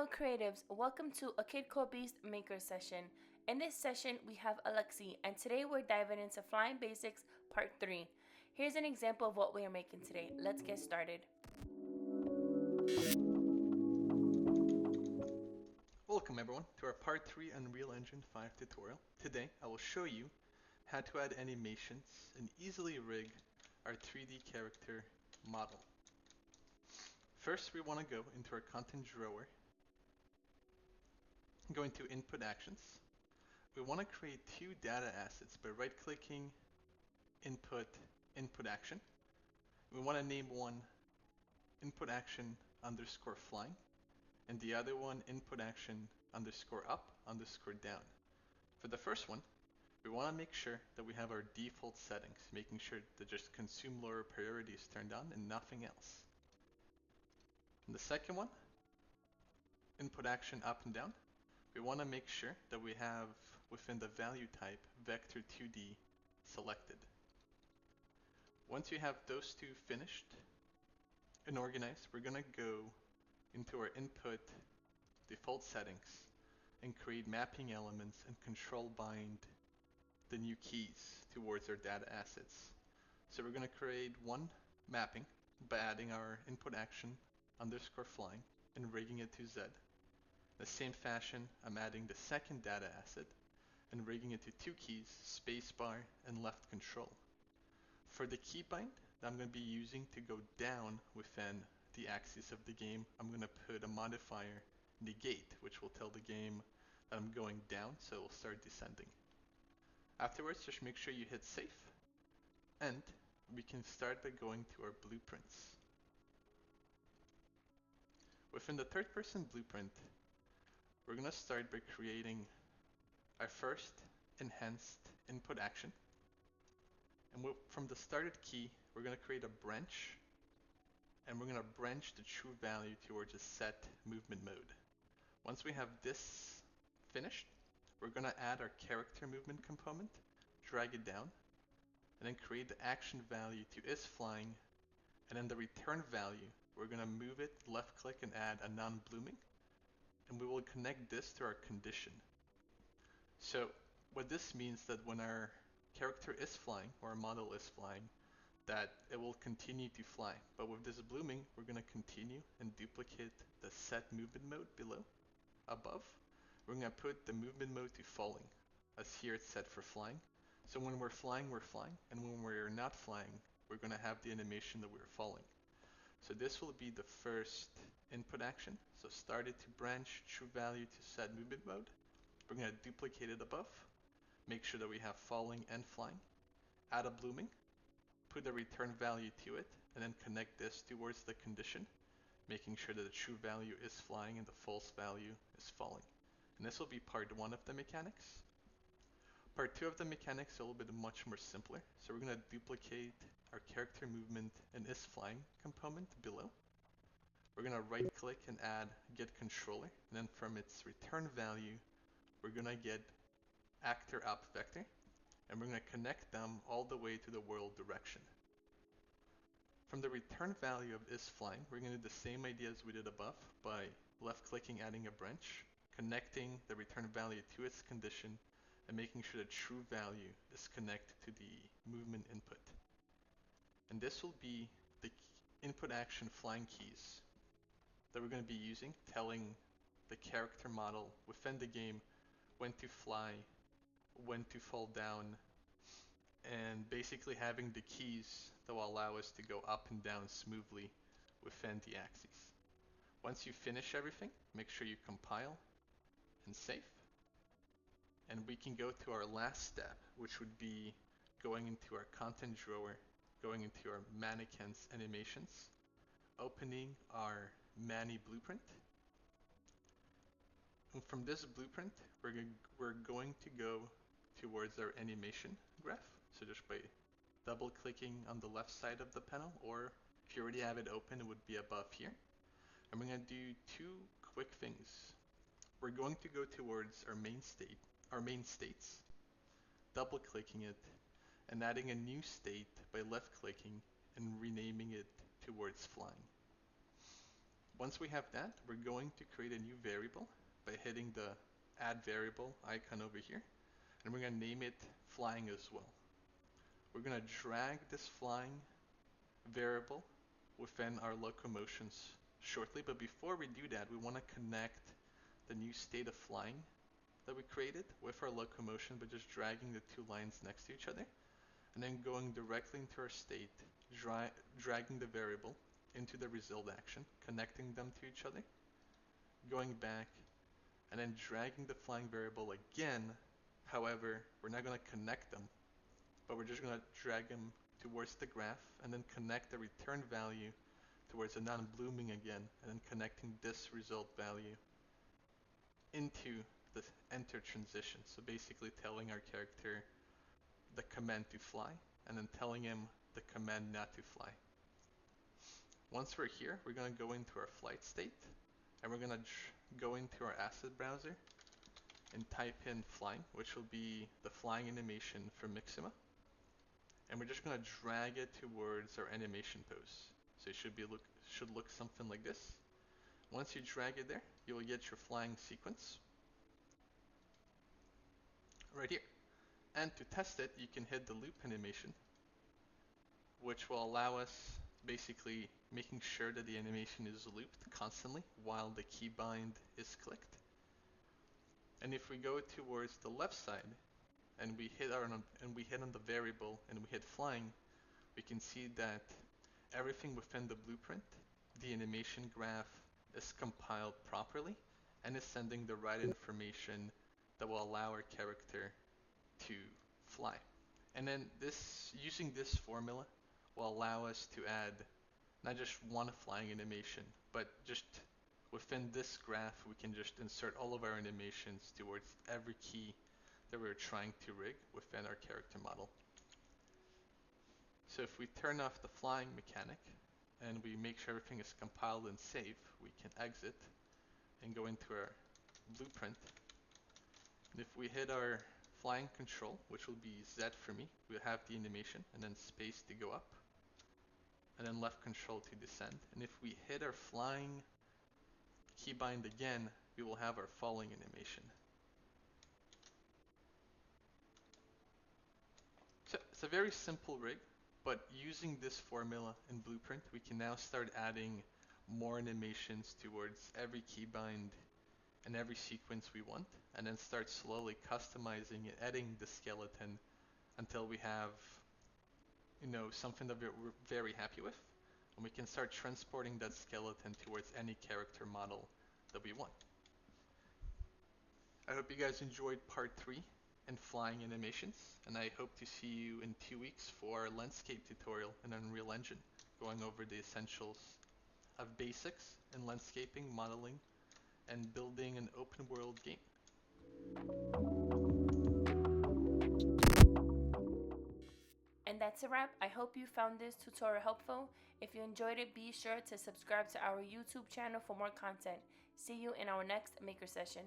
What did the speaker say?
creatives, welcome to a Kid Code Beast Maker session. In this session, we have Aluxy, and today we're diving into Flying Basics Part 3. Here's an example of what we are making today. Let's get started. Welcome everyone to our Part 3 Unreal Engine 5 tutorial. Today I will show you how to add animations and easily rig our 3D character model. First we want to go into our content drawer, go into input actions. We want to create two data assets by right clicking input action. We want to name one input action underscore flying and the other one input action underscore up underscore down. For the first one, we want to make sure that we have our default settings, making sure that just consume lower priority is turned on and nothing else. And the second one, input action up and down, we want to make sure that we have within the value type vector 2D selected. Once you have those two finished and organized, we're going to go into our input default settings and create mapping elements and control bind the new keys towards our data assets. So we're going to create one mapping by adding our input action underscore flying and rigging it to Z. The same fashion, I'm adding the second data asset and rigging it to two keys, spacebar and left control. For the keybind that I'm going to be using to go down within the axis of the game, I'm going to put a modifier negate, which will tell the game that I'm going down, so it will start descending. Afterwards, just make sure you hit save, and we can start by going to our blueprints. Within the third person blueprint, we're going to start by creating our first enhanced input action. And from the started key, we're going to create a branch, and we're going to branch the true value towards a set movement mode. Once we have this finished, we're going to add our character movement component, drag it down, and then create the action value to is flying, and then the return value, we're going to move it, left click and add a non-blooming, and we will connect this to our condition. So what this means that when our character is flying, or our model is flying, that it will continue to fly. But with this blooming, we're going to continue and duplicate the set movement mode below. Above, we're going to put the movement mode to falling, as here it's set for flying. So when we're flying, and when we're not flying, we're going to have the animation that we're falling. So this will be the first input action. So start it to branch true value to set movement mode. We're going to duplicate it above, make sure that we have falling and flying, add a blooming, put the return value to it, and then connect this towards the condition, making sure that the true value is flying and the false value is falling. And this will be part one of the mechanics. Part two of the mechanics is a little bit much more simpler. So we're going to duplicate our character movement and is flying component below. We're going to right click and add get controller, and then from its return value, we're going to get actor up vector, and we're going to connect them all the way to the world direction. From the return value of is flying, we're going to do the same idea as we did above by left clicking, adding a branch, connecting the return value to its condition, and making sure the true value is connected to the movement input. And this will be the input action flying keys that we're going to be using, telling the character model within the game when to fly, when to fall down, and basically having the keys that will allow us to go up and down smoothly within the axes. Once you finish everything, make sure you compile and save. And we can go to our last step, which would be going into our content drawer, going into our mannequins animations, opening our Manny blueprint. And from this blueprint, we're going to go towards our animation graph. So just by double clicking on the left side of the panel, or if you already have it open, it would be above here. And we're going to do two quick things. We're going to go towards our main states, double clicking it, and adding a new state by left clicking and renaming it towards flying. Once we have that, we're going to create a new variable by hitting the add variable icon over here, and we're going to name it flying as well. We're going to drag this flying variable within our locomotions shortly, but before we do that, we want to connect the new state of flying that we created with our locomotion by just dragging the two lines next to each other, and then going directly into our state, dragging the variable into the result action, connecting them to each other, going back, and then dragging the flying variable again. However, we're not going to connect them, but we're just going to drag them towards the graph and then connect the return value towards a non-blooming again, and then connecting this result value into the enter transition. So basically telling our character the command to fly and then telling him the command not to fly. Once we're here, we're going to go into our flight state, and we're going to go into our asset browser and type in flying, which will be the flying animation for Mixima. And we're just going to drag it towards our animation pose. So it should look something like this. Once you drag it there, you will get your flying sequence right here. And to test it, you can hit the loop animation, which will allow us basically making sure that the animation is looped constantly while the keybind is clicked. And if we go towards the left side and we hit on the variable and we hit flying, we can see that everything within the blueprint, the animation graph, is compiled properly and is sending the right information that will allow our character to fly. And then using this formula will allow us to add not just one flying animation, but just within this graph we can just insert all of our animations towards every key that we're trying to rig within our character model. So if we turn off the flying mechanic and we make sure everything is compiled and safe, we can exit and go into our blueprint. And if we hit our flying control, which will be Z for me, we'll have the animation, and then space to go up, and then left control to descend. And if we hit our flying keybind again, we will have our falling animation. So it's a very simple rig, but using this formula in Blueprint, we can now start adding more animations towards every keybind and every sequence we want, and then start slowly customizing and adding the skeleton until we have, something that we're very happy with, and we can start transporting that skeleton towards any character model that we want. I hope you guys enjoyed part 3 and flying animations, and I hope to see you in 2 weeks for our landscape tutorial in Unreal Engine, going over the essentials of basics in landscaping, modeling, and building an open world game. And that's a wrap. I hope you found this tutorial helpful. If you enjoyed it, be sure to subscribe to our YouTube channel for more content. See you in our next maker session.